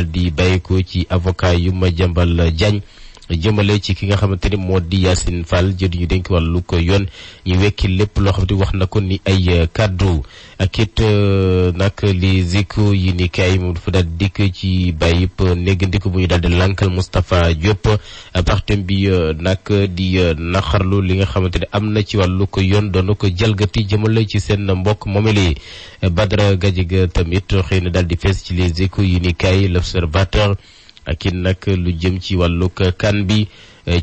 daal di bàyyeekoo ci avocat yu Madiambal Diagne jëmale ci ki nga xamante ni moo di Yacine Fall jëriñu dénk wàllu ko yoon ñu wekki lépp loo xamante wax na ko ni ay kaddu ak it nag li ziko yi ni kay moom dafa daal dikk ci bàyyip néggandiku bu ñu daal di lankal Moustapha Diop partem bi nag di naxarlu li nga xamante ne am na ci wàllu ko yoon doon ko jalgati jëmale ci seen mbokk moomeli Badara Gadiaga tamit xëy na daal di fees ci les échos yi ni kay l'Observateur ak it nag lu jëm ci wàllug kan bi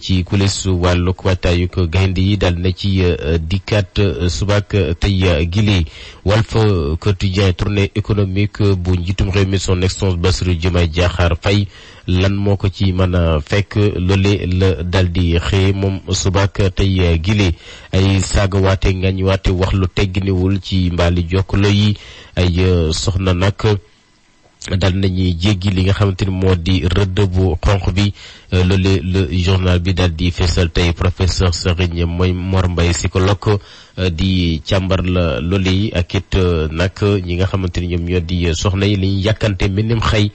ci kulisu wàllug waajtaayu ko gaynde yi daal na ci dikkaat subaak tey gili Walf Quotidien tournée économique bu njiitum réew mi son excellence Bassirou Diomaye Diakhar Faye lan moo ko ci mën a fekk loole la daal di xëy moom subaak tey gili ay saaga waate ngañ waate wax lu tegginiwul ci mbaali jokkalo yi ay soxna nag dal nañuy jéggi li nga xamante ni moo di rëdd bu xonq bi loole le journal bi daal di fesal tey professeur Serigne mooy Mor Mbaye psychologue di càmbar la loole yi ak it nag ñi nga xamante ni ñoom ñoo di soxna yi li ñu yàkkante mbinim xëy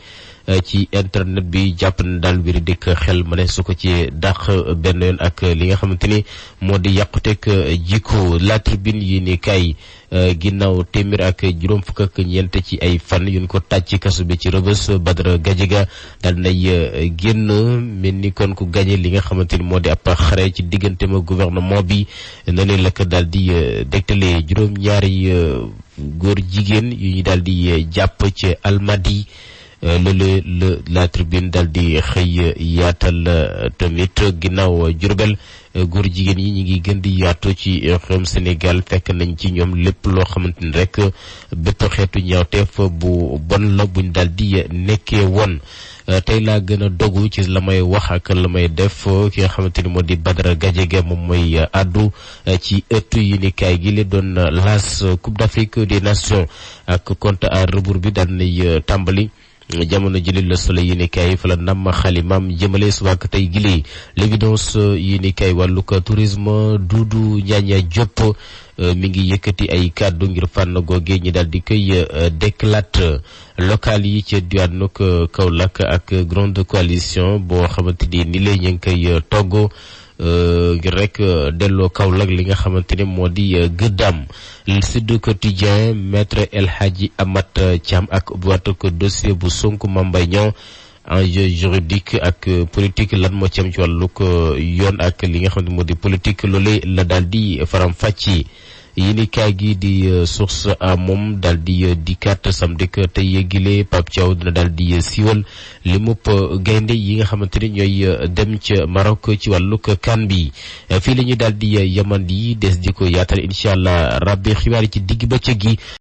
ci internet bi jàpp na daal wéri dëkk xel ma ne su ko ci dàq benn yoon ak li nga xamante ni moo di yàquteeg jikko La Tribune yi ni kay ginnaaw téeméer ak juróom fukk ak ñeent ci ay fan yuñ ko tàj ci kasu bi ci Rebeuss Badara Gadiaga daal nay génn mel ni kon ku gagné li nga xamante ni moo di ab xare ci diggante ma gouvernement bi na leen la ko daal di dégtale juróom-ñaari góor jigéen yu ñu daal di jàpp ci Almadi loolu La Tribune daal di xëy yaatal tamit ginnaaw Jurbel góor jigéen yi ñi ngi gën di yaatu ci réewum Sénégal fekk nañ ci ñoom lépp loo xamante ni rek bépp xeetu ñaawteef bu bon la buñ daal di nekkee woon tey laa gën a dogu ci la may wax ak la may def ki nga xamante ni moo di Badara Gadiaga moom mooy addu ci ëttu yi ni kaay gi li doon las Coupe d'Afrique des Nations ak compte à rebours bi daal nay tàmbali jamono jëli Le Soleil yi ni kay fa la nam xalimaam jëmale suwaak tey gili L'évidence yi ni kay wàllug tourisme Doudou Ñaña Diop mi ngi yëkkati ay kàddu ngir fànn googe ñi daal di koy déclate local yi ci diwaanug Kaolack ak grande coalition boo xamante ni la ñu ngi koy togg ngir rek delloo Kaolack li nga xamante ne moo di gëddaam Sud Quotidien maître El Hadji Amat Thiam ak ubbiwaat ko dossier bu Sonko Mame Mbaye Niang enjeu juridique ak politique lan moo ci am ci wàllug yoon ak li nga xam ne moo di politique loolee la daal di faram fàcci yéeni kaay gi di source a moom daal di dikkaat samedi tey yëgile Pape Thiaw dina daal di siiwal li mupp gaynde yi nga xamante ni ñooy dem ca Maroc ci wàllug kan bi fii la ñu daal di yamandi des di ko yaatal incha allah rabbi xibaar yi ci digg bëccëg gi